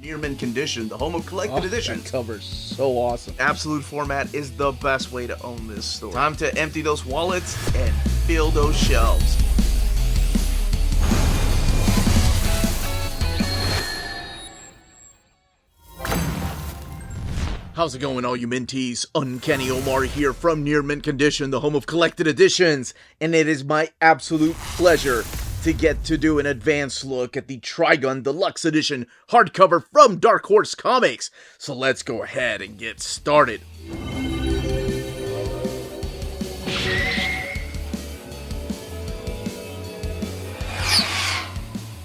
Near mint condition, the home of collected edition. That cover's so awesome. Absolute format is the best way to own this store. Time to empty those wallets and fill those shelves. How's it going, all you minties? Uncanny Omar here from Near Mint Condition, the home of collected editions, and it is my absolute pleasure to get to do an advanced look at the Trigun Deluxe Edition hardcover from Dark Horse Comics. So let's go ahead and get started.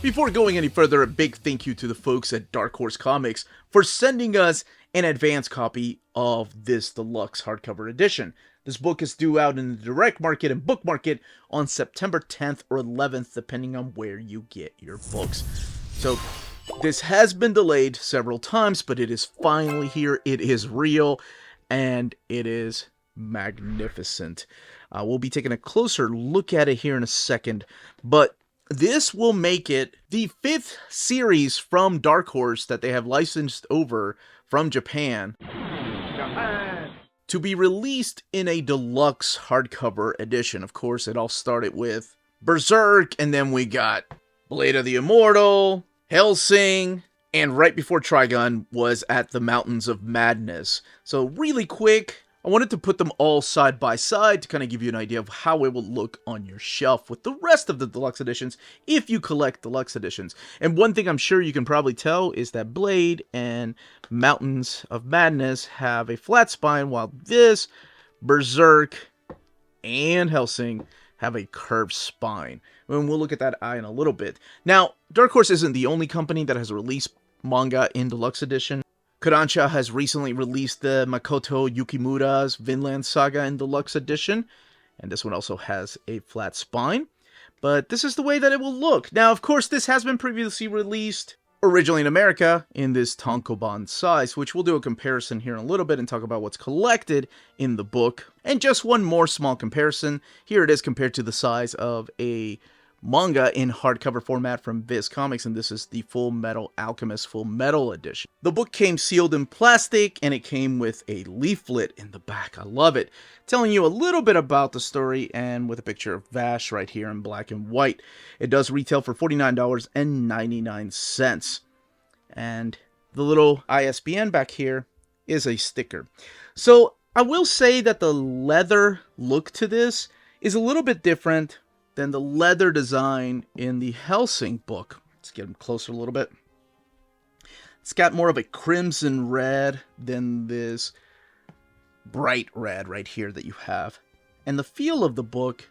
Before going any further, a big thank you to the folks at Dark Horse Comics for sending us an advance copy of this deluxe hardcover edition. This book is due out in the direct market and book market on September 10th or 11th, depending on where you get your books. So this has been delayed several times, but it is finally here. It is real, and it is magnificent. We'll be taking a closer look at it here in a second, but this will make it the 5th series from Dark Horse that they have licensed over from Japan to be released in a deluxe hardcover edition. Of course, it all started with Berserk, and then we got Blade of the Immortal, Hellsing, and right before Trigun was At the Mountains of Madness. So really quick, I wanted to put them all side by side to kind of give you an idea of how it will look on your shelf with the rest of the deluxe editions if you collect deluxe editions. And one thing I'm sure you can probably tell is that Blade and Mountains of Madness have a flat spine, while this, Berserk, and Hellsing have a curved spine. And we'll look at that eye in a little bit. Now, Dark Horse isn't the only company that has released manga in deluxe edition. Kodansha has recently released the Makoto Yukimura's Vinland Saga in Deluxe Edition, and this one also has a flat spine, but this is the way that it will look. Now, of course, this has been previously released originally in America in this Tankobon size, which we'll do a comparison here in a little bit and talk about what's collected in the book. And just one more small comparison, here it is compared to the size of a manga in hardcover format from Viz Comics, and this is the Full Metal Alchemist Full Metal Edition. The book came sealed in plastic, and it came with a leaflet in the back. I love it. Telling you a little bit about the story, and with a picture of Vash right here in black and white. It does retail for $49.99. And the little ISBN back here is a sticker. So I will say that the leather look to this is a little bit different than the leather design in the Hellsing book. Let's get them closer a little bit. It's got more of a crimson red than this bright red right here that you have. And the feel of the book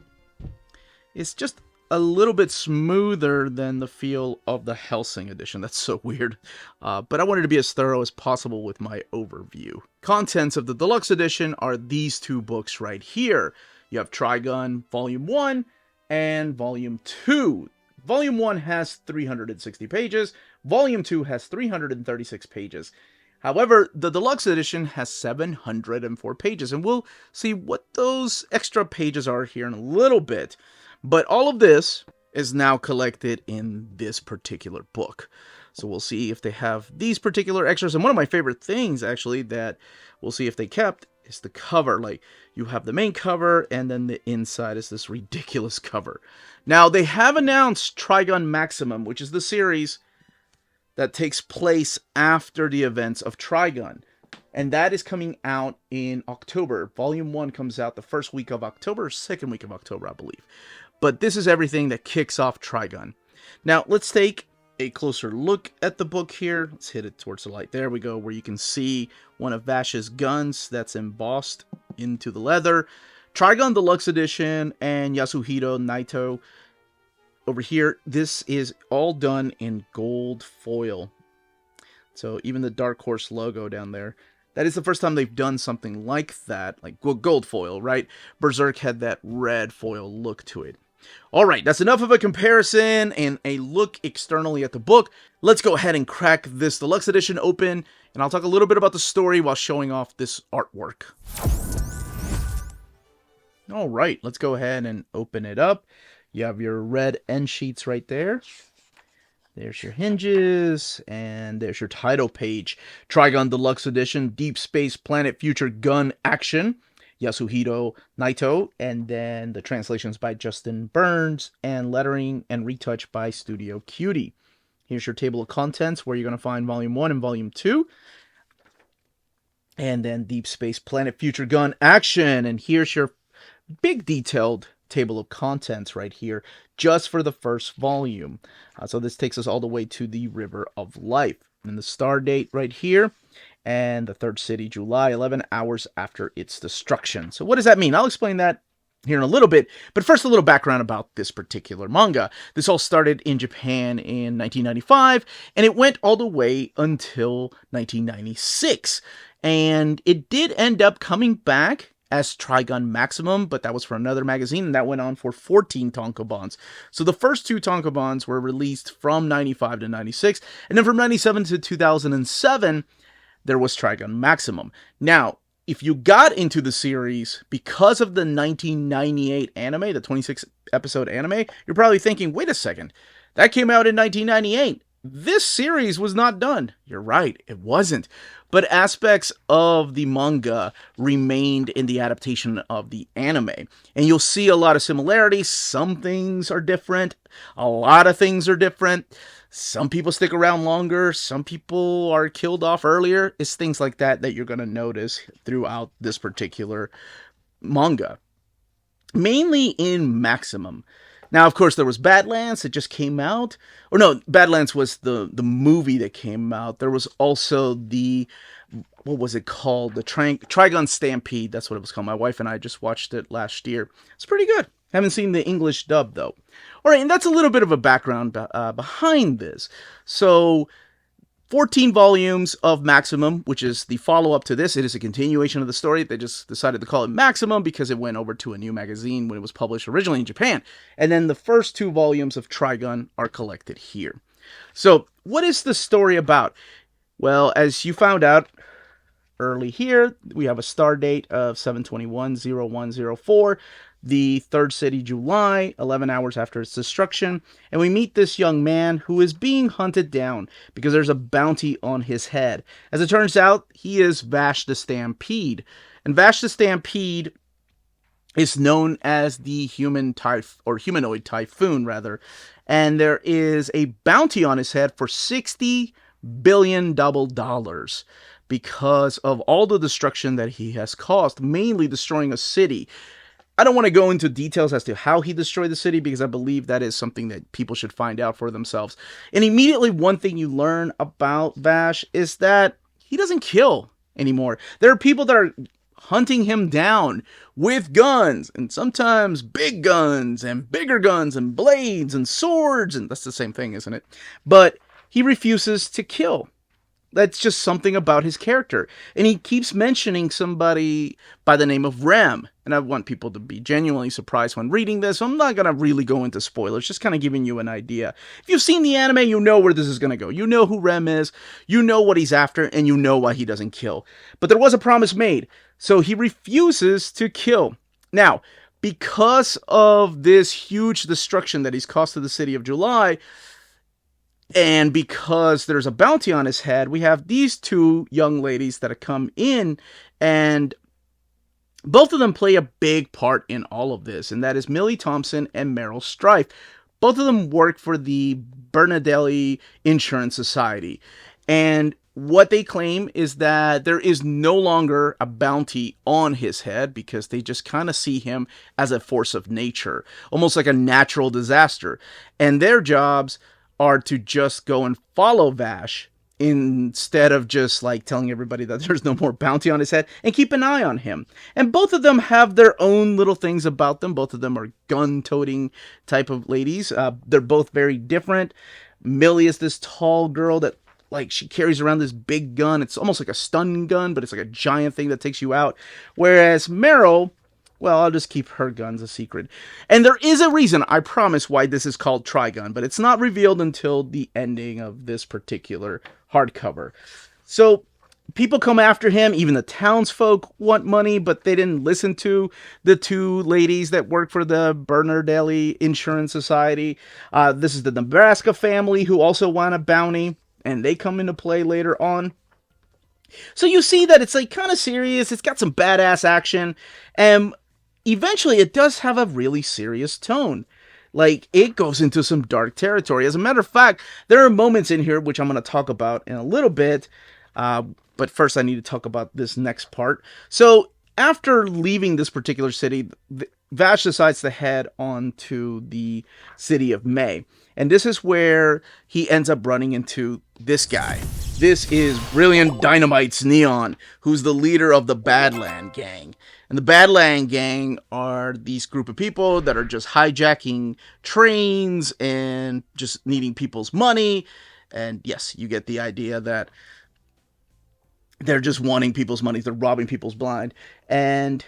is just a little bit smoother than the feel of the Hellsing edition. That's so weird. But I wanted to be as thorough as possible with my overview. Contents of the deluxe edition are these two books right here. You have Trigun Volume 1 and Volume 2. Volume 1 has 360 pages. Volume 2 has 336 pages. However, the deluxe edition has 704 pages, and we'll see what those extra pages are here in a little bit. But all of this is now collected in this particular book. So we'll see if they have these particular extras. And one of my favorite things, actually, that we'll see if they kept is the cover. Like, you have the main cover, and then the inside is this ridiculous cover. Now, they have announced Trigun Maximum, which is the series that takes place after the events of Trigun. And that is coming out in October. Volume 1 comes out the first week of October, or second week of October, I believe. But this is everything that kicks off Trigun. Now, let's take a closer look at the book here. Let's hit it towards the light. There we go, where you can see one of Vash's guns that's embossed into the leather. Trigun Deluxe Edition and Yasuhiro Nightow. Over here, this is all done in gold foil. So even the Dark Horse logo down there. That is the first time they've done something like that, like gold foil, right? Berserk had that red foil look to it. Alright, that's enough of a comparison and a look externally at the book. Let's go ahead and crack this deluxe edition open, and I'll talk a little bit about the story while showing off this artwork. Alright, let's go ahead and open it up. You have your red end sheets right there. There's your hinges, and there's your title page. Trigun Deluxe Edition, Deep Space Planet Future Gun Action, Yasuhiro Nightow, and then the translations by Justin Burns, and lettering and retouch by Studio Cutie. Here's your table of contents where you're going to find Volume 1 and Volume 2. And then Deep Space Planet Future Gun Action. And here's your big detailed table of contents right here, just for the first volume. So this takes us all the way to the River of Life. And the star date right here. And the third city, July, 11 hours after its destruction. So what does that mean? I'll explain that here in a little bit, but first a little background about this particular manga. This all started in Japan in 1995, and it went all the way until 1996. And it did end up coming back as Trigun Maximum, but that was for another magazine, and that went on for 14 tankobons. So the first 2 tankobons were released from 95 to 96, and then from 97 to 2007, there was Trigun Maximum. Now, if you got into the series because of the 1998 anime, the 26-episode anime, you're probably thinking, wait a second, that came out in 1998. This series was not done. You're right, it wasn't. But aspects of the manga remained in the adaptation of the anime. And you'll see a lot of similarities. Some things are different. A lot of things are different. Some people stick around longer. Some people are killed off earlier. It's things like that that you're going to notice throughout this particular manga. Mainly in Maximum. Now, of course, there was Badlands that just came out. Or no, Badlands was the movie that came out. There was also the, what was it called? The Trigun Stampede. That's what it was called. My wife and I just watched it last year. It's pretty good. Haven't seen the English dub, though. All right, and that's a little bit of a background behind this. So, 14 volumes of Maximum, which is the follow-up to this. It is a continuation of the story. They just decided to call it Maximum because it went over to a new magazine when it was published originally in Japan. And then the first 2 volumes of Trigun are collected here. So, what is the story about? Well, as you found out early here, we have a star date of 7/21/0104. The third city, July, 11 hours after its destruction, and we meet this young man who is being hunted down because there's a bounty on his head. As it turns out, he is Vash the Stampede, and Vash the Stampede is known as the humanoid typhoon, rather, and there is a bounty on his head for $60 billion because of all the destruction that he has caused, mainly destroying a city. I don't want to go into details as to how he destroyed the city because I believe that is something that people should find out for themselves. And immediately one thing you learn about Vash is that he doesn't kill anymore. There are people that are hunting him down with guns, and sometimes big guns and bigger guns and blades and swords, and that's the same thing, isn't it? But he refuses to kill. That's just something about his character. And he keeps mentioning somebody by the name of Rem. And I want people to be genuinely surprised when reading this. So I'm not going to really go into spoilers, just kind of giving you an idea. If you've seen the anime, you know where this is going to go. You know who Rem is, you know what he's after, and you know why he doesn't kill. But there was a promise made, so he refuses to kill. Now, because of this huge destruction that he's caused to the city of July, and because there's a bounty on his head, we have these 2 young ladies that have come in, and both of them play a big part in all of this, and that is Millie Thompson and Meryl Streif. Both of them work for the Bernadelli Insurance Society, and what they claim is that there is no longer a bounty on his head because they just kind of see him as a force of nature, almost like a natural disaster, and their jobs are to just go and follow Vash instead of just like telling everybody that there's no more bounty on his head and keep an eye on him. And both of them have their own little things about them. Both of them are gun-toting type of ladies. They're both very different. Millie is this tall girl that like she carries around this big gun. It's almost like a stun gun, but it's like a giant thing that takes you out. Whereas Meryl, well, I'll just keep her guns a secret. And there is a reason, I promise, why this is called Trigun, but it's not revealed until the ending of this particular hardcover. So, people come after him. Even the townsfolk want money, but they didn't listen to the two ladies that work for the Bernardelli Insurance Society. This is the Nebraska family who also want a bounty, and they come into play later on. So you see that it's like kind of serious. It's got some badass action, and eventually it does have a really serious tone. Like, it goes into some dark territory. As a matter of fact, there are moments in here which I'm going to talk about in a little bit. But first, I need to talk about this next part. So, after leaving this particular city, Vash decides to head on to the city of May. And this is where he ends up running into this guy. This is Brilliant Dynamite's Neon, who's the leader of the Badland Gang. And the Badland Gang are these group of people that are just hijacking trains and just needing people's money. And yes, you get the idea that they're just wanting people's money. They're robbing people's blind. And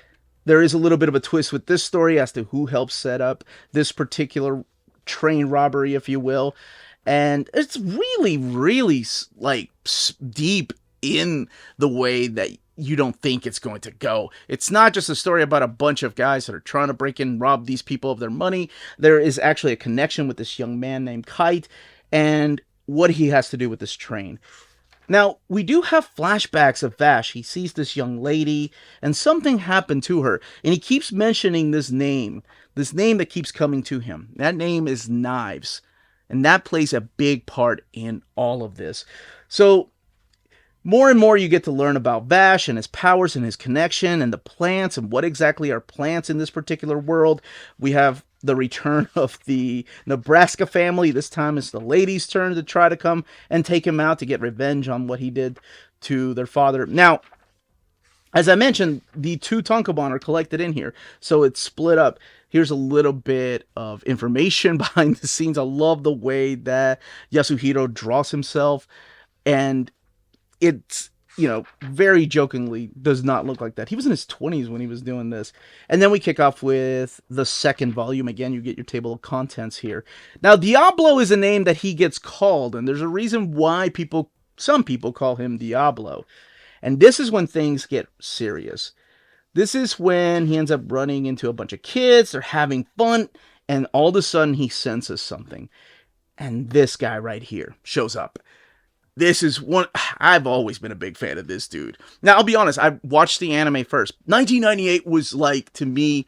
there is a little bit of a twist with this story as to who helped set up this particular train robbery, if you will. And it's really, really like deep in the way that you don't think it's going to go. It's not just a story about a bunch of guys that are trying to break in and rob these people of their money. There is actually a connection with this young man named Kite and what he has to do with this train. Now, we do have flashbacks of Vash. He sees this young lady, and something happened to her. And he keeps mentioning this name that keeps coming to him. That name is Knives. And that plays a big part in all of this. So, more and more you get to learn about Vash and his powers and his connection and the plants and what exactly are plants in this particular world. We have the return of the Nebraska family. This time it's the ladies' turn to try to come and take him out to get revenge on what he did to their father. Now, as I mentioned, the two Tonkabon are collected in here, so it's split up. Here's a little bit of information behind the scenes. I love the way that Yasuhiro draws himself, and it's, very jokingly does not look like that. He was in his 20s when he was doing this. And then we kick off with the second volume. Again, you get your table of contents here. Now, Diablo is a name that he gets called, and there's a reason why some people call him Diablo. And this is when things get serious. This is when he ends up running into a bunch of kids. They're having fun, and all of a sudden he senses something. And this guy right here shows up. This is one, I've always been a big fan of this dude. Now, I'll be honest, I watched the anime first. 1998 was like, to me,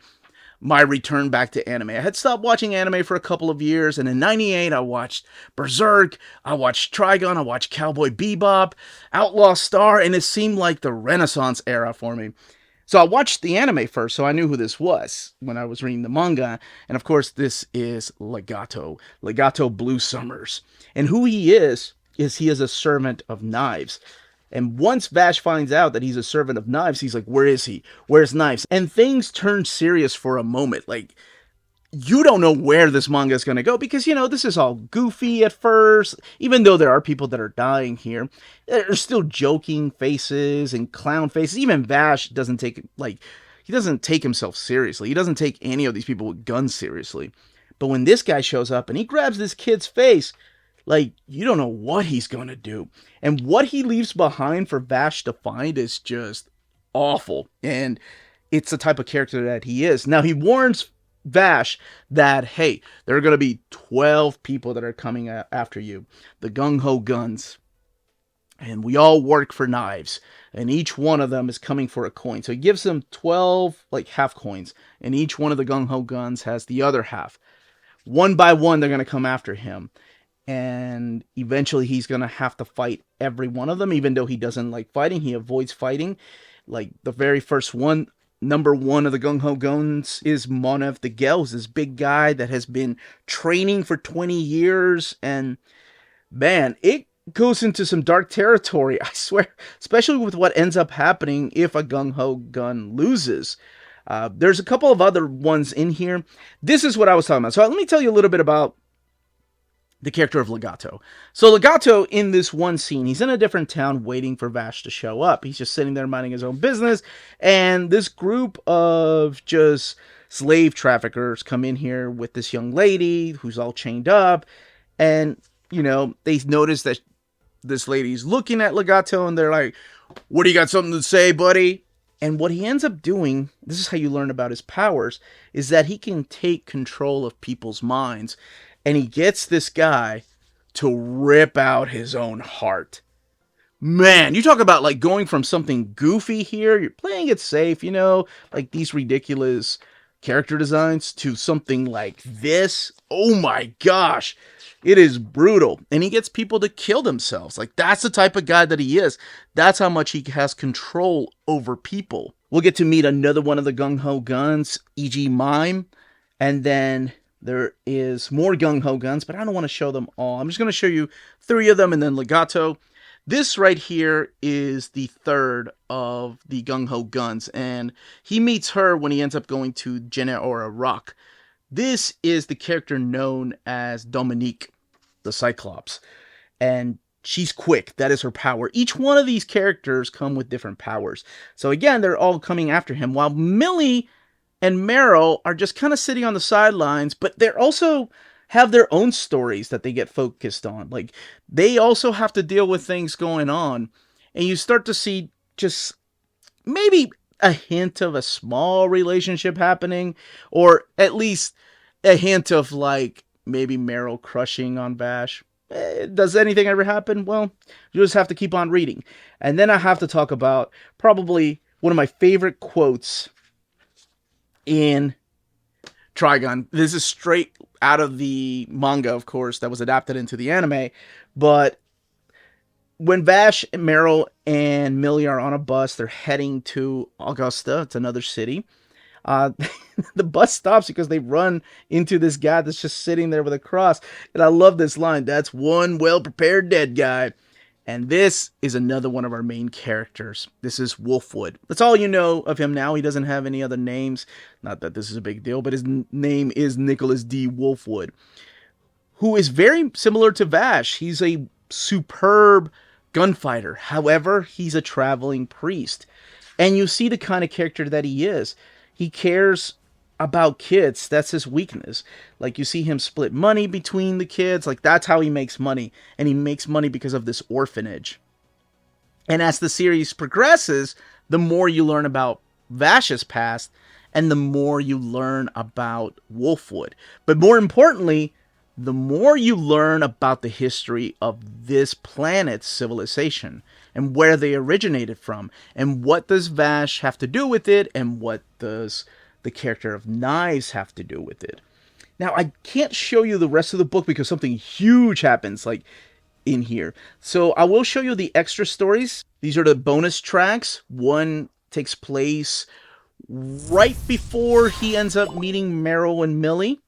my return back to anime. I had stopped watching anime for a couple of years, and in 98, I watched Berserk, I watched Trigun, I watched Cowboy Bebop, Outlaw Star, and it seemed like the Renaissance era for me. So I watched the anime first, so I knew who this was when I was reading the manga. And of course, this is Legato Blue Summers. And who he is he is a servant of Knives. And once Vash finds out that he's a servant of Knives, he's like, where is he? Where's Knives? And things turn serious for a moment. Like, you don't know where this manga is going to go because, this is all goofy at first. Even though there are people that are dying here, there's still joking faces and clown faces. Even Vash doesn't take himself seriously. He doesn't take any of these people with guns seriously. But when this guy shows up and he grabs this kid's face, like, you don't know what he's going to do. And what he leaves behind for Vash to find is just awful. And it's the type of character that he is. Now, he warns Vash that, hey, there are going to be 12 people that are coming after you. The Gung-ho guns. And we all work for Knives. And each one of them is coming for a coin. So he gives them 12, half coins. And each one of the Gung-ho guns has the other half. One by one, they're going to come after him. And eventually he's going to have to fight every one of them, even though he doesn't like fighting. He avoids fighting. Like, the very first one, number one of the Gung-ho guns is Monev the Gels, this big guy that has been training for 20 years. And, man, it goes into some dark territory, I swear, especially with what ends up happening if a Gung-ho gun loses. There's a couple of other ones in here. This is what I was talking about. So let me tell you a little bit about the character of Legato. So Legato, in this one scene, he's in a different town waiting for Vash to show up. He's just sitting there minding his own business, and this group of just slave traffickers come in here with this young lady who's all chained up, and, they notice that this lady's looking at Legato and they're like, what do you got something to say, buddy? And what he ends up doing, this is how you learn about his powers, is that he can take control of people's minds. And he gets this guy to rip out his own heart. Man, you talk about like going from something goofy here, you're playing it safe, you know, like these ridiculous character designs, to something like this. Oh my gosh, it is brutal. And he gets people to kill themselves. Like, that's the type of guy that he is. That's how much he has control over people. We'll get to meet another one of the Gung-ho guns, e.g. Mime, and then there is more Gung-ho guns, but I don't want to show them all. I'm just going to show you 3 of them and then Legato. This right here is the 3rd of the Gung-ho guns, and he meets her when he ends up going to Genera Rock. This is the character known as Dominique, the Cyclops, and she's quick. That is her power. Each one of these characters come with different powers. So again, they're all coming after him, while Millie and Meryl are just kind of sitting on the sidelines, but they're also have their own stories that they get focused on. Like, they also have to deal with things going on. And you start to see just maybe a hint of a small relationship happening, or at least a hint of like maybe Meryl crushing on Vash. Does anything ever happen? Well, you just have to keep on reading. And then I have to talk about probably one of my favorite quotes in Trigun. This is straight out of the manga, of course, that was adapted into the anime. But when Vash, Meryl, and Millie are on a bus, they're heading to Augusta. It's another city. The bus stops because they run into this guy that's just sitting there with a cross. And I love this line. That's one well-prepared dead guy. And this is another one of our main characters. This is Wolfwood. That's all you know of him now. He doesn't have any other names. Not that this is a big deal, but his name is Nicholas D. Wolfwood, who is very similar to Vash. He's a superb gunfighter. However, he's a traveling priest. And you see the kind of character that he is. He cares about kids. That's his weakness. Like, you see him split money between the kids. Like, that's how he makes money. And he makes money because of this orphanage. And as the series progresses, the more you learn about Vash's past, and the more you learn about Wolfwood. But more importantly, the more you learn about the history of this planet's civilization, and where they originated from, and what does Vash have to do with it, and what does the character of Knives have to do with it. Now, I can't show you the rest of the book because something huge happens, like, in here. So I will show you the extra stories. These are the bonus tracks. One takes place right before he ends up meeting Meryl and Millie.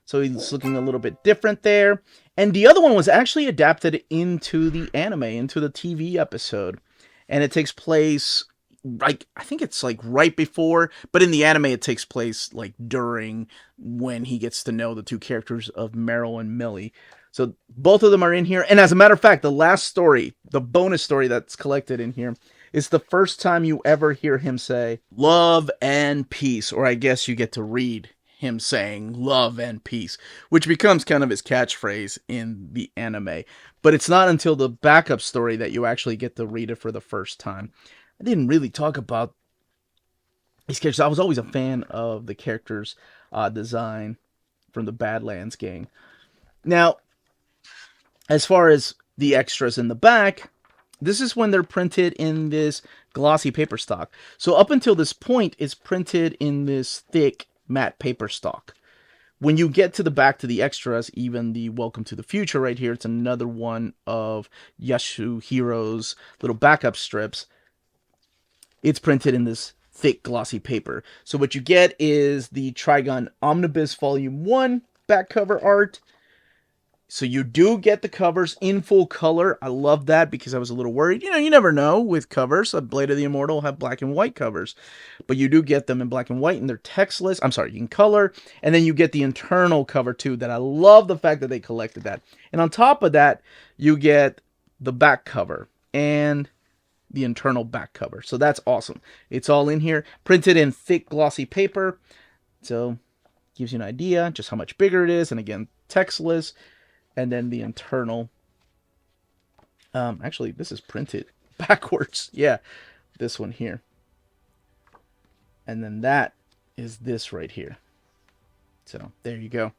So he's looking a little bit different there. And the other one was actually adapted into the anime, into the TV episode. And it takes place, like, I think it's like right before, but in the anime it takes place like during, when he gets to know the 2 characters of Meryl and Millie. So both of them are in here. And as a matter of fact, the last story, the bonus story that's collected in here, is the first time you ever hear him say love and peace. Or I guess you get to read him saying love and peace, which becomes kind of his catchphrase in the anime. But it's not until the backup story that you actually get to read it for the first time. I didn't really talk about these characters. I was always a fan of the characters' design from the Badlands gang. Now, as far as the extras in the back, this is when they're printed in this glossy paper stock. So up until this point, it's printed in this thick matte paper stock. When you get to the back, to the extras, even the Welcome to the Future right here, it's another one of Yasuhiro's little backup strips. It's printed in this thick glossy paper. So what you get is the Trigun Omnibus Volume 1 back cover art. So you do get the covers in full color. I love that because I was a little worried. You know, you never know with covers. A Blade of the Immortal will have black and white covers. But you do get them in black and white, and they're textless. I'm sorry, in color. And then you get the internal cover too, that I love the fact that they collected that. And on top of that, you get the back cover and the internal back cover. So that's awesome. It's all in here, printed in thick glossy paper. So gives you an idea just how much bigger it is. And again, textless. And then the internal Actually, this is printed backwards. Yeah, this one here. And then that is this right here. So there you go.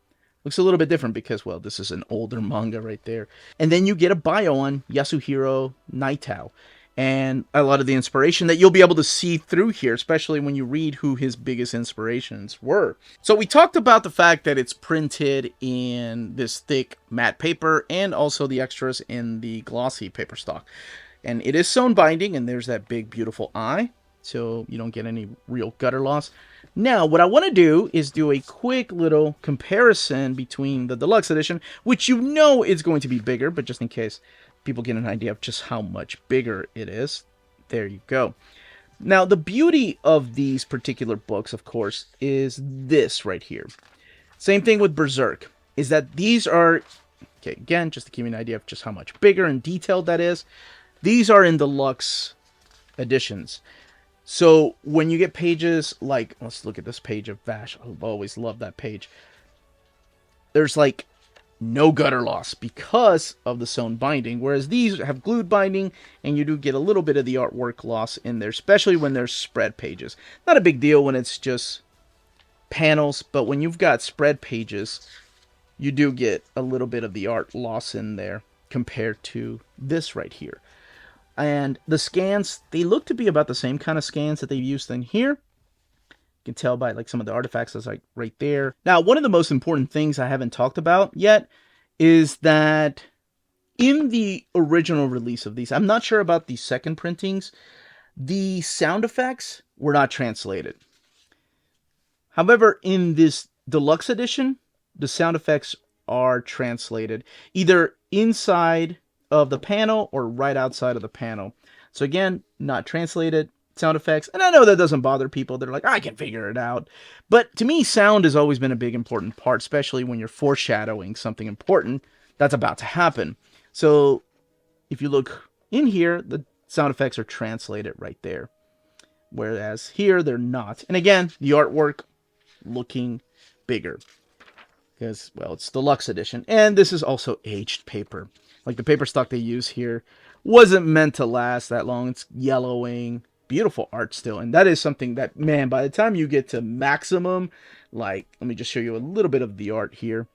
Looks a little bit different because, well, this is an older manga right there. And then you get a bio on Yasuhiro Nightow. And a lot of the inspiration that you'll be able to see through here, especially when you read who his biggest inspirations were. So we talked about the fact that it's printed in this thick matte paper and also the extras in the glossy paper stock. And it is sewn binding, and there's that big, beautiful eye, so you don't get any real gutter loss. Now, what I want to do is do a quick little comparison between the deluxe edition, which you know is going to be bigger, but just in case people get an idea of just how much bigger it is. There you go. Now, the beauty of these particular books, of course, is this right here. Same thing with Berserk, is that these are, okay, again, just to give you an idea of just how much bigger and detailed that is, these are in deluxe editions. So when you get pages like, let's look at this page of Vash. I've always loved that page. There's like no gutter loss because of the sewn binding, whereas these have glued binding, and you do get a little bit of the artwork loss in there, especially when there's spread pages. Not a big deal when it's just panels, but when you've got spread pages, you do get a little bit of the art loss in there compared to this right here. And the scans, they look to be about the same kind of scans that they've used in here. You can tell by like some of the artifacts that's like right there. Now, one of the most important things I haven't talked about yet is that in the original release of these, I'm not sure about the second printings, the sound effects were not translated. However, in this deluxe edition, the sound effects are translated either inside of the panel or right outside of the panel. So again, not translated sound effects. And I know that doesn't bother people. They're like, I can figure it out. But to me, sound has always been a big important part, especially when you're foreshadowing something important that's about to happen. So if you look in here, the sound effects are translated right there. Whereas here, they're not. And again, the artwork looking bigger. Because, well, it's deluxe edition. And this is also aged paper. Like the paper stock they use here wasn't meant to last that long. It's yellowing. Beautiful art still. And that is something that, man, by the time you get to maximum, like, let me just show you a little bit of the art here.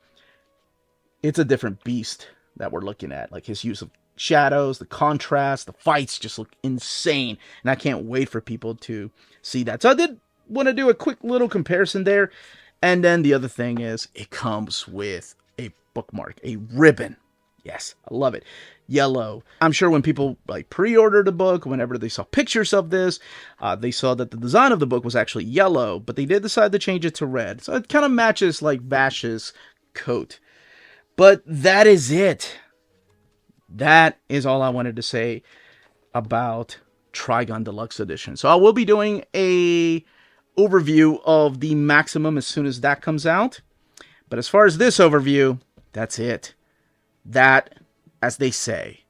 It's a different beast that we're looking at. Like his use of shadows, the contrast, the fights just look insane. And I can't wait for people to see that. So I did want to do a quick little comparison there. And then the other thing is it comes with a bookmark, a ribbon. Yes, I love it. Yellow. I'm sure when people like pre-ordered the book, whenever they saw pictures of this, they saw that the design of the book was actually yellow, but they did decide to change it to red. So it kind of matches like Vash's coat. But that is it. That is all I wanted to say about Trigun Deluxe Edition. So I will be doing a overview of the Maximum as soon as that comes out. But as far as this overview, that's it. That, as they say,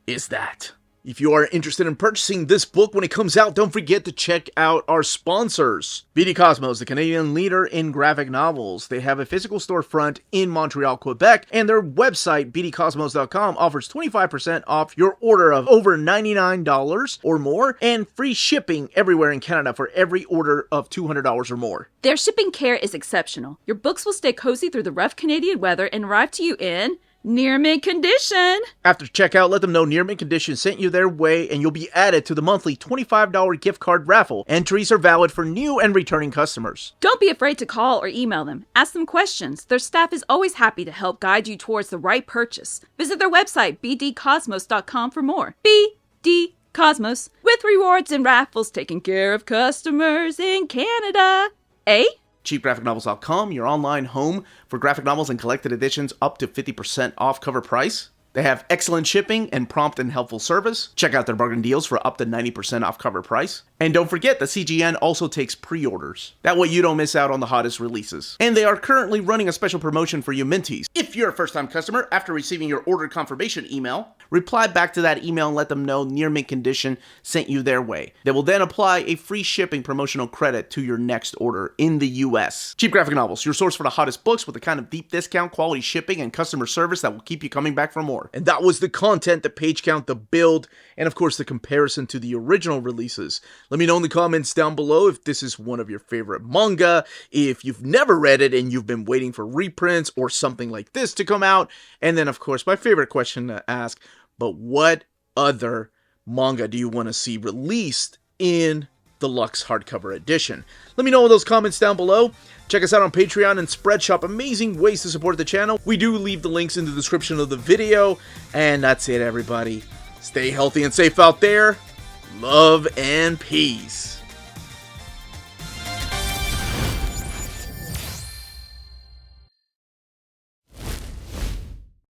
is that. If you are interested in purchasing this book when it comes out, don't forget to check out our sponsors. BD Cosmos, the Canadian leader in graphic novels. They have a physical storefront in Montreal, Quebec, and their website, bdcosmos.com, offers 25% off your order of over $99 or more, and free shipping everywhere in Canada for every order of $200 or more. Their shipping care is exceptional. Your books will stay cozy through the rough Canadian weather and arrive to you in near mint condition. After checkout, let them know Near Mint Condition sent you their way, and you'll be added to the monthly $25 gift card raffle. Entries are valid for new and returning customers. Don't be afraid to call or email them. Ask them questions. Their staff is always happy to help guide you towards the right purchase. Visit their website, bdcosmos.com, for more. BD Cosmos, with rewards and raffles taking care of customers in Canada. Eh? CheapGraphicNovels.com, your online home for graphic novels and collected editions up to 50% off cover price. They have excellent shipping and prompt and helpful service. Check out their bargain deals for up to 90% off cover price. And don't forget that CGN also takes pre-orders. That way you don't miss out on the hottest releases. And they are currently running a special promotion for you Minties. If you're a first-time customer, after receiving your order confirmation email, reply back to that email and let them know Near Mint Condition sent you their way. They will then apply a free shipping promotional credit to your next order in the US. Cheap Graphic Novels, your source for the hottest books with the kind of deep discount, quality shipping, and customer service that will keep you coming back for more. And that was the content, the page count, the build, and of course the comparison to the original releases. Let me know in the comments down below if this is one of your favorite manga, if you've never read it and you've been waiting for reprints or something like this to come out, and then of course my favorite question to ask, but what other manga do you want to see released in Deluxe Hardcover Edition? Let me know in those comments down below. Check us out on Patreon and Spreadshop, amazing ways to support the channel. We do leave the links in the description of the video, and that's it everybody. Stay healthy and safe out there. Love and peace.